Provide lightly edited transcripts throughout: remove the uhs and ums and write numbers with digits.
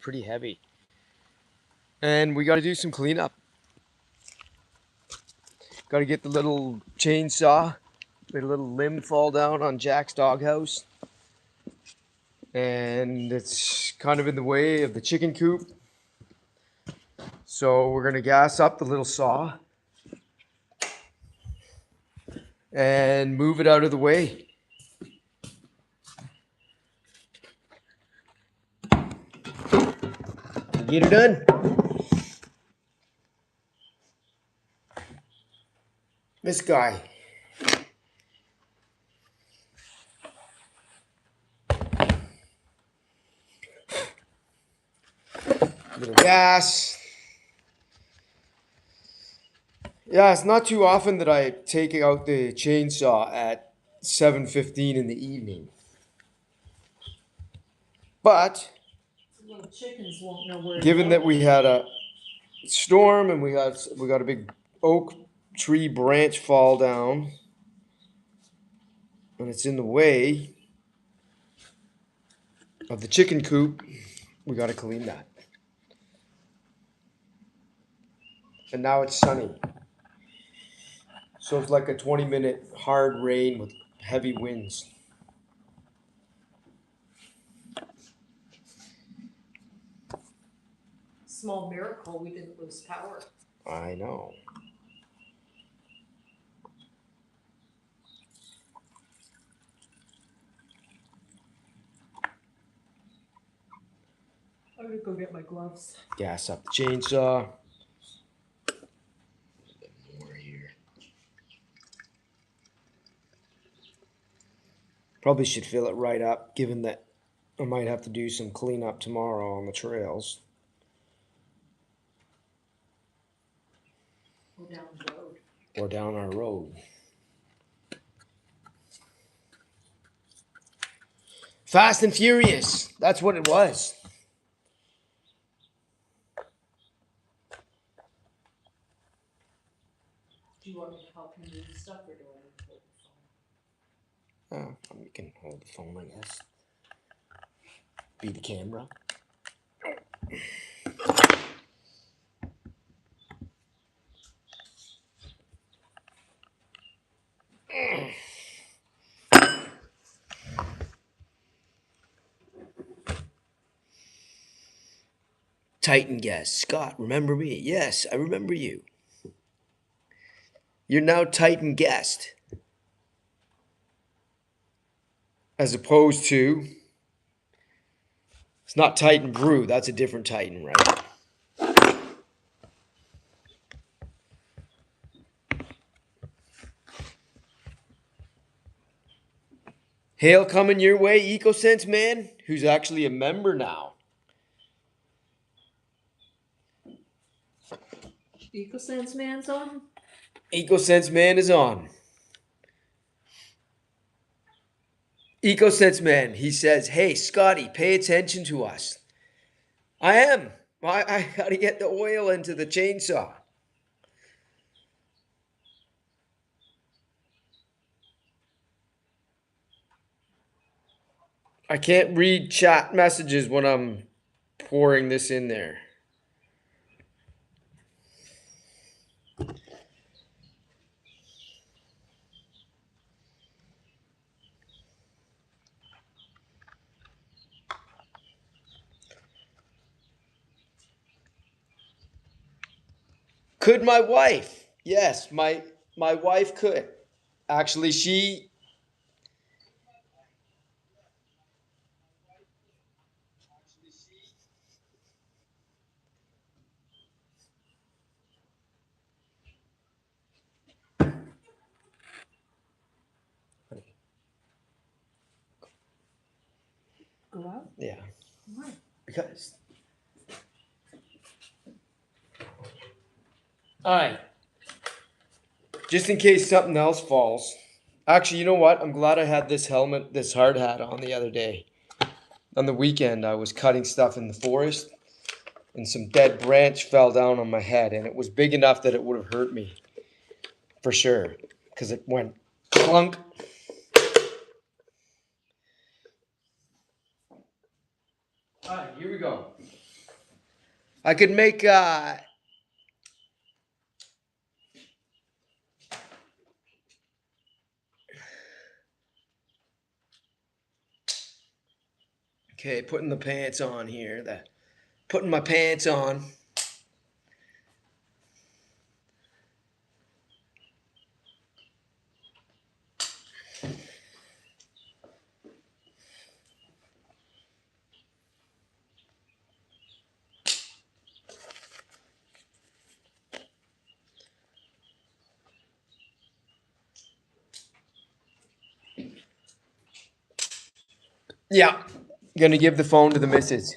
pretty heavy. And we got to do some cleanup. Got to get the little chainsaw. Made a little limb fall down on Jack's doghouse. And it's kind of in the way of the chicken coop. So we're going to gas up the little saw and move it out of the way. Get it done. This guy. Little gas. Yeah, it's not too often that I take out the chainsaw at 7:15 in the evening. But little chickens won't know where given that we had a storm and we got a big oak tree branch fall down and it's in the way of the chicken coop, we got to clean that. And now it's sunny. So it's like a 20-minute hard rain with heavy winds. Small miracle we didn't lose power. I know. I'm gonna go get my gloves. Gas up the chainsaw. More here. Probably should fill it right up, given that I might have to do some cleanup tomorrow on the trails. Or down the road. Or down our road. Fast and Furious. That's what it was. Do you want me to help you move stuff or do I need to hold the phone? You can hold the phone, I guess. Be the camera. Titan guest. Scott, remember me? Yes, I remember you. You're now Titan guest. As opposed to, it's not Titan Brew, that's a different Titan, right? Hail coming your way, EcoSense Man, who's actually a member now. EcoSense Man's on? EcoSense Man is on. EcoSense Man, he says, hey, Scotty, pay attention to us. I am. I got to get the oil into the chainsaw. I can't read chat messages when I'm pouring this in there. Could my wife? Yes, my wife could. Actually, she... Go out? Yeah. Why? Because... Alright. Just in case something else falls. Actually, you know what? I'm glad I had this helmet, this hard hat on the other day. On the weekend, I was cutting stuff in the forest, and some dead branch fell down on my head, and it was big enough that it would have hurt me. For sure. Because it went clunk. Alright, here we go. I could make okay, putting the pants on here. Putting my pants on. Yeah, gonna give the phone to the missus.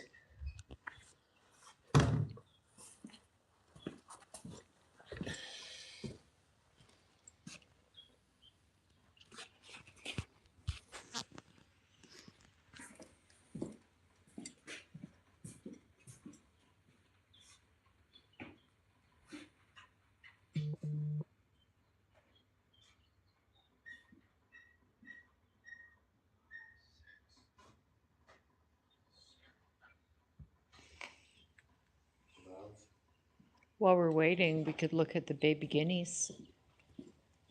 While we're waiting, we could look at the baby guineas.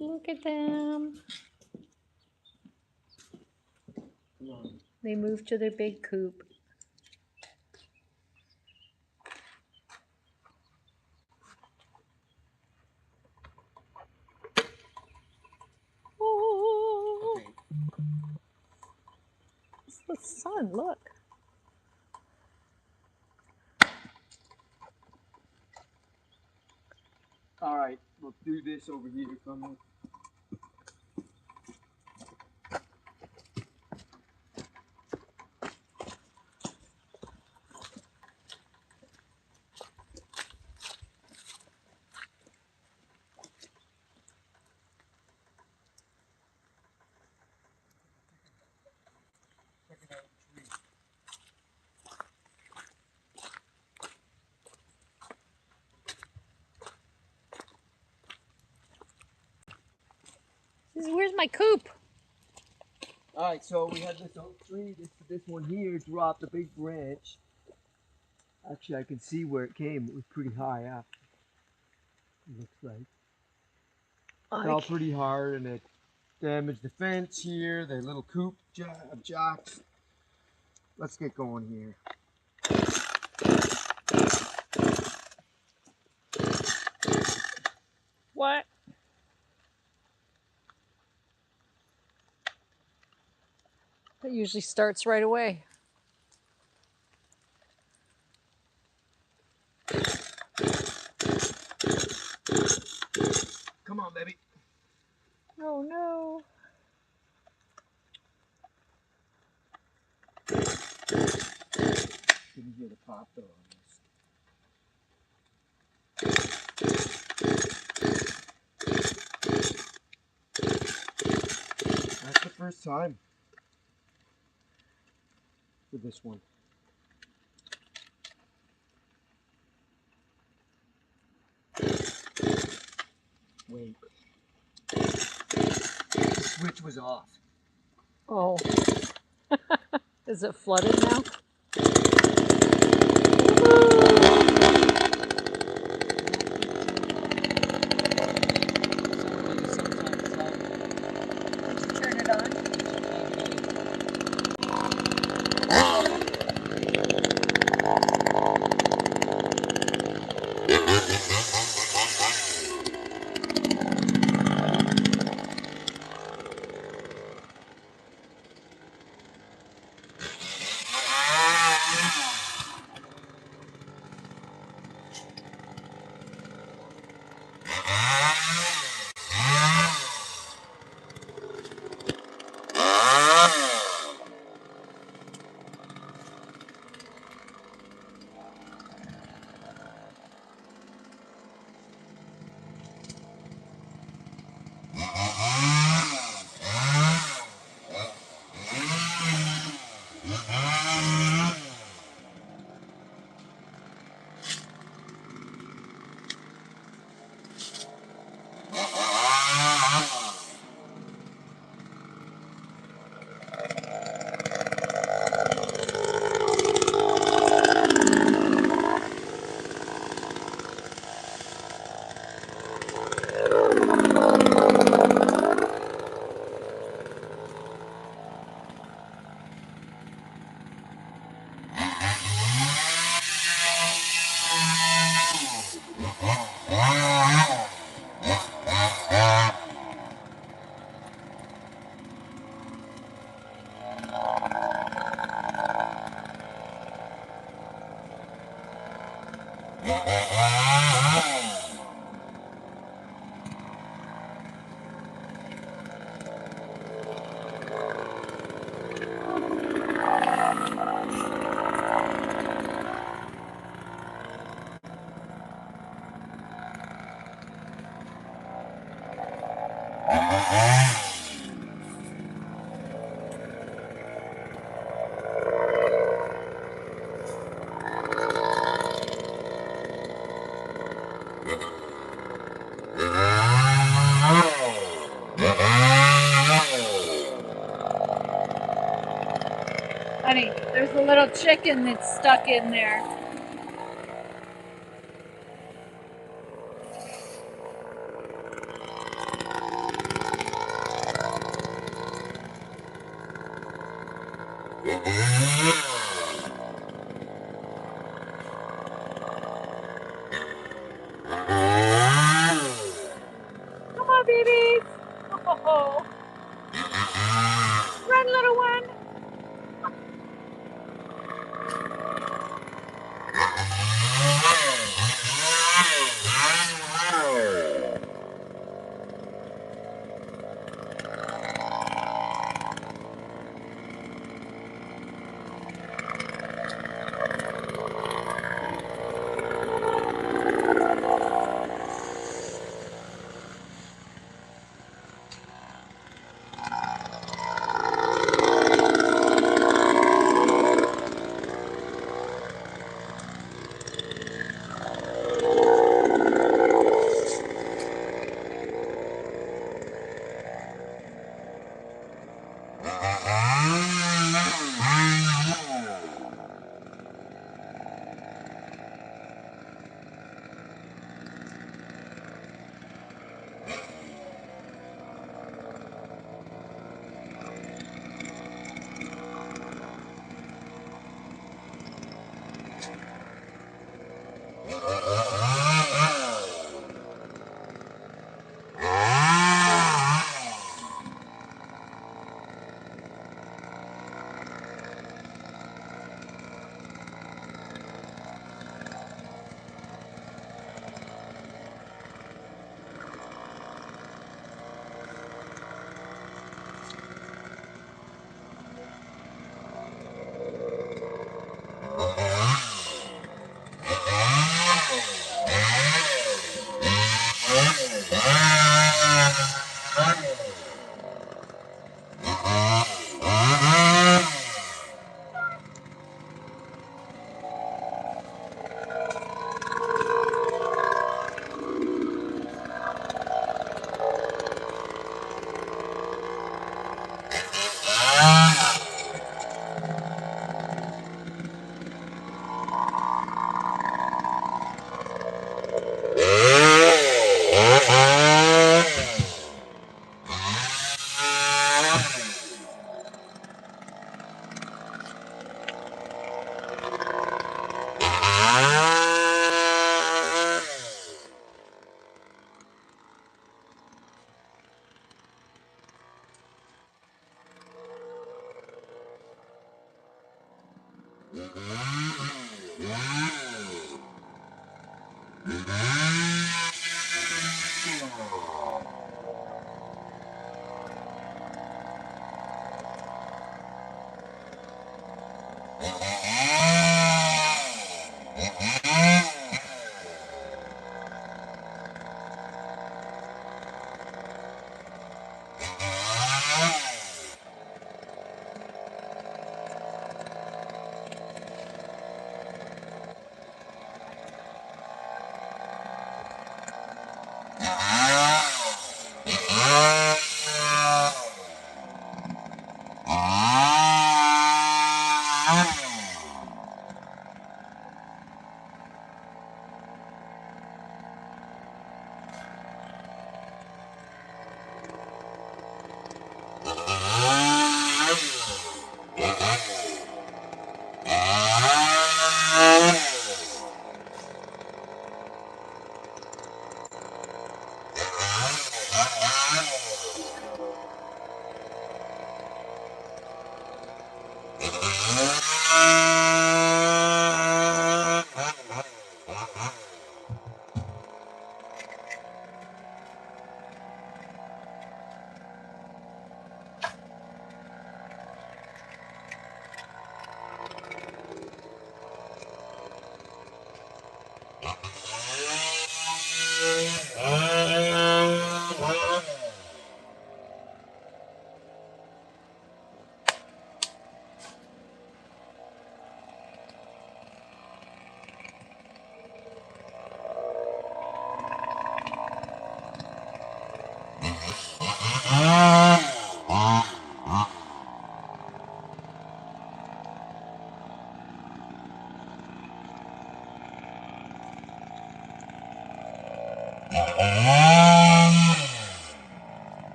Look at them. They moved to their big coop. Oh, Okay. it's the sun, look. All right, we'll do this over here. Come. Where's my coop? All right, so we had this oak tree. This one here dropped a big branch. Actually, I can see where it came. It was pretty high up. It looks like fell pretty hard, and it damaged the fence here. The little coop jacks. Let's get going here. What? That usually starts right away. Come on, baby. Oh no. Didn't hear the pop though on this. That's the first time for this one. Wait. The switch was off. Oh. Is it flooded now? Turn it on. Honey, there's a little chicken that's stuck in there. Come on, babies. Oh, run, little one.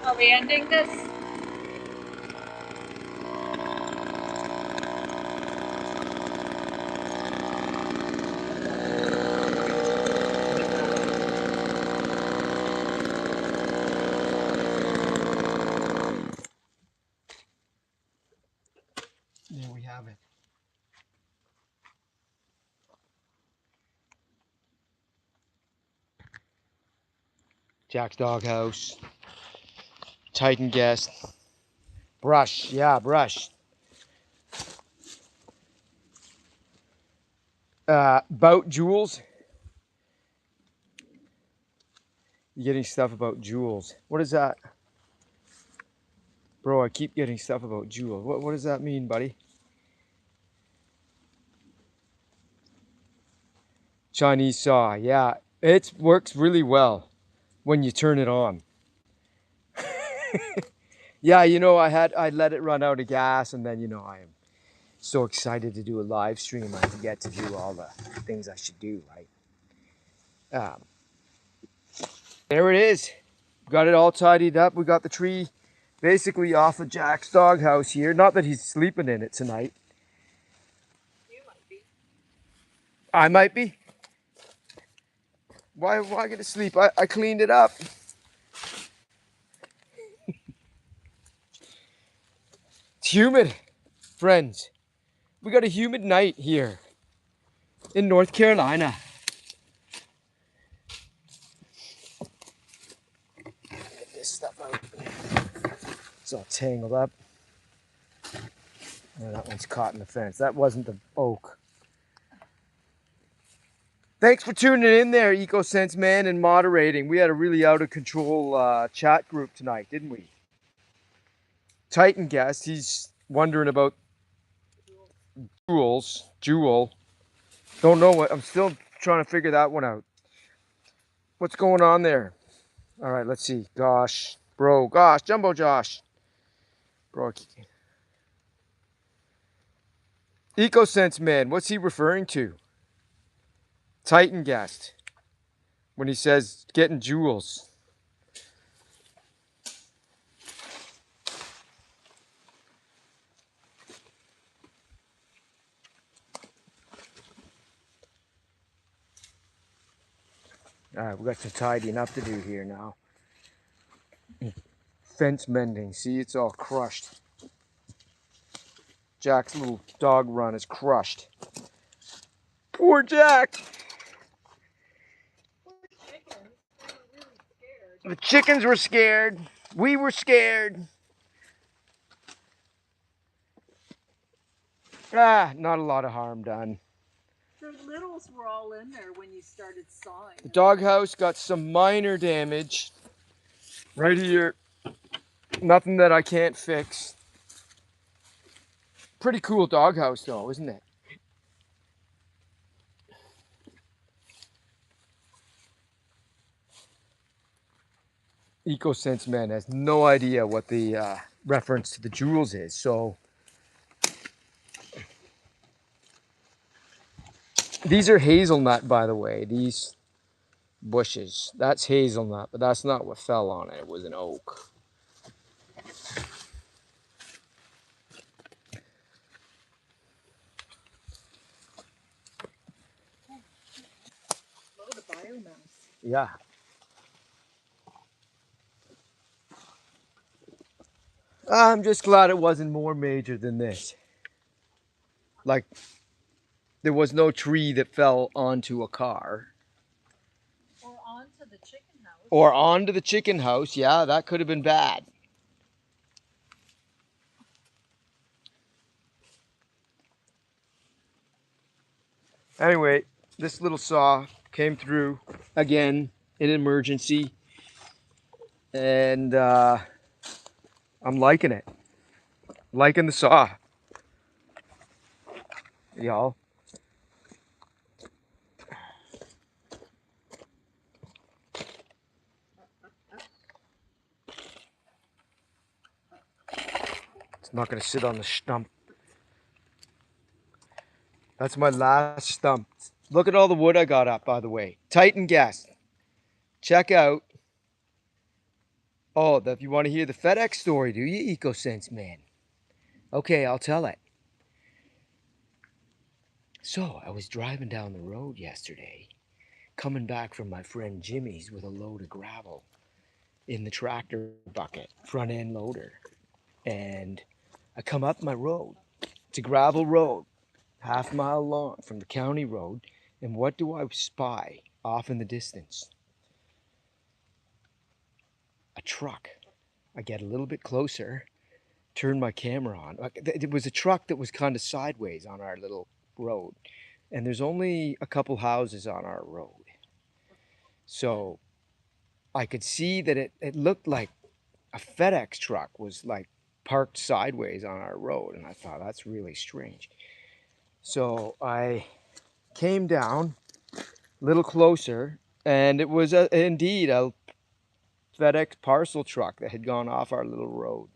Are we ending this? There we have it. Jack's doghouse. Titan guest. Brush. Yeah, brush. About Jules. You're getting stuff about Jules. What is that? Bro, I keep getting stuff about Jules. What does that mean, buddy? Chinese saw. Yeah, it works really well when you turn it on. Yeah, you know, I let it run out of gas, and then, you know, I am so excited to do a live stream. I forget to do all the things I should do, right? There it is. Got it all tidied up. We got the tree basically off of Jack's doghouse here. Not that he's sleeping in it tonight. You might be. I might be. Why get to sleep? I cleaned it up. It's humid, friends. We got a humid night here in North Carolina. Get this stuff out. It's all tangled up. Oh, that one's caught in the fence. That wasn't the oak. Thanks for tuning in there, EcoSense man, and moderating. We had a really out of control chat group tonight, didn't we? Titan guest, he's wondering about Jewel. Don't know what, I'm still trying to figure that one out. What's going on there? All right, let's see. Gosh, Jumbo Josh. Bro, EcoSense man, what's he referring to? Titan guest. When he says getting jewels. All right, we got some tidying up to do here now. Fence mending. See, it's all crushed. Jack's little dog run is crushed. Poor Jack. The chickens were scared. We were scared. Not a lot of harm done. So the littles were all in there when you started sawing. The doghouse got some minor damage right here. Nothing that I can't fix. Pretty cool doghouse though, isn't it? EcoSense man has no idea what the reference to the jewels is. So these are hazelnut, by the way. These bushes. That's hazelnut, but that's not what fell on it. It was an oak. Load of biomass. Yeah. I'm just glad it wasn't more major than this. Like, there was no tree that fell onto a car. Or onto the chicken house. Or onto the chicken house. Yeah, that could have been bad. Anyway, this little saw came through again in emergency. And I'm liking it. Liking the saw. Y'all. It's not going to sit on the stump. That's my last stump. Look at all the wood I got up, by the way. Titan guest. Check out. Oh, if you want to hear the FedEx story, do you, EcoSense man? Okay, I'll tell it. So, I was driving down the road yesterday, coming back from my friend Jimmy's with a load of gravel in the tractor bucket, front end loader. And I come up my road. It's a gravel road, half-mile long from the county road. And what do I spy off in the distance? A truck. I get a little bit closer, turn my camera on. It was a truck that was kind of sideways on our little road. And there's only a couple houses on our road. So I could see that it looked like a FedEx truck was like parked sideways on our road. And I thought, that's really strange. So I came down a little closer, and it was indeed a FedEx parcel truck that had gone off our little road.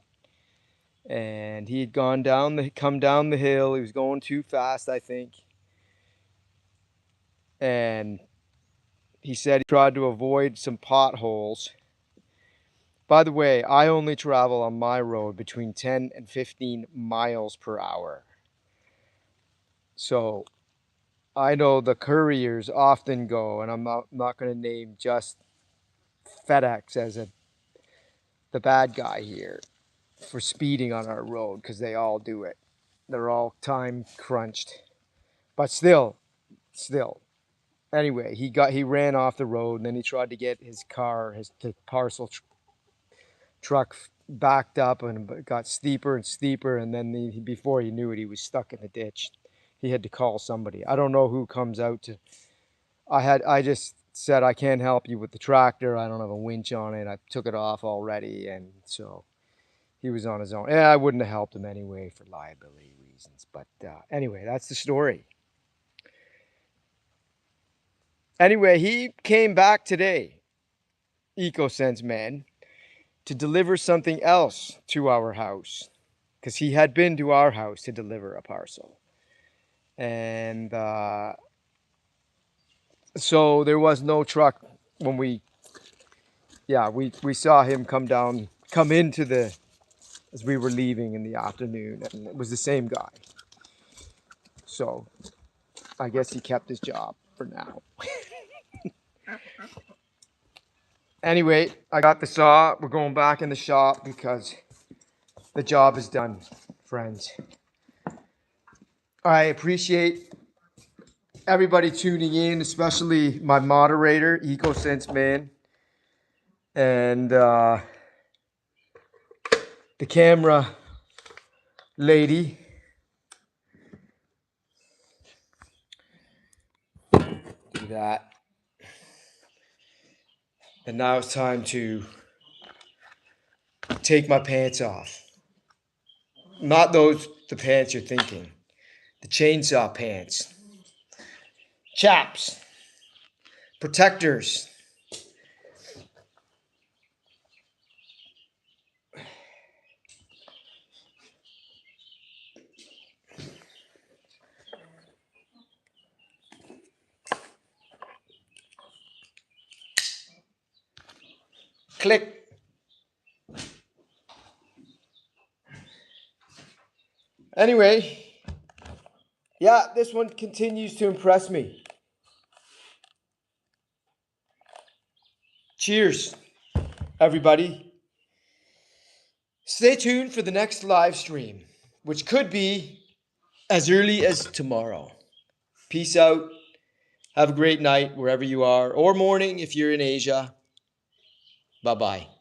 And he had come down the hill. He was going too fast, I think. And he said he tried to avoid some potholes. By the way, I only travel on my road between 10 and 15 miles per hour. So I know the couriers often go, and I'm not going to name just FedEx as the bad guy here for speeding on our road, because they all do it. They're all time crunched. But still. Anyway, he ran off the road, and then he tried to get his car, the parcel truck backed up, and it got steeper and steeper, and then before he knew it, he was stuck in the ditch. He had to call somebody. I don't know who comes out to. I just said, I can't help you with the tractor. I don't have a winch on it. I took it off already, and so he was on his own. And I wouldn't have helped him anyway for liability reasons. But anyway, that's the story. Anyway, he came back today, EcoSense man, to deliver something else to our house, because he had been to our house to deliver a parcel. And so there was no truck when we saw him come into as we were leaving in the afternoon, and it was the same guy. So I guess he kept his job for now. Anyway, I got the saw. We're going back in the shop because the job is done, friends. I appreciate everybody tuning in, especially my moderator, EcoSense man, and the camera lady. do that. And now it's time to take my pants off. Not the pants you're thinking. The chainsaw pants. Chaps. Protectors. Click. Anyway, yeah, this one continues to impress me. Cheers, everybody. Stay tuned for the next live stream, which could be as early as tomorrow. Peace out. Have a great night wherever you are, or morning if you're in Asia. Bye-bye.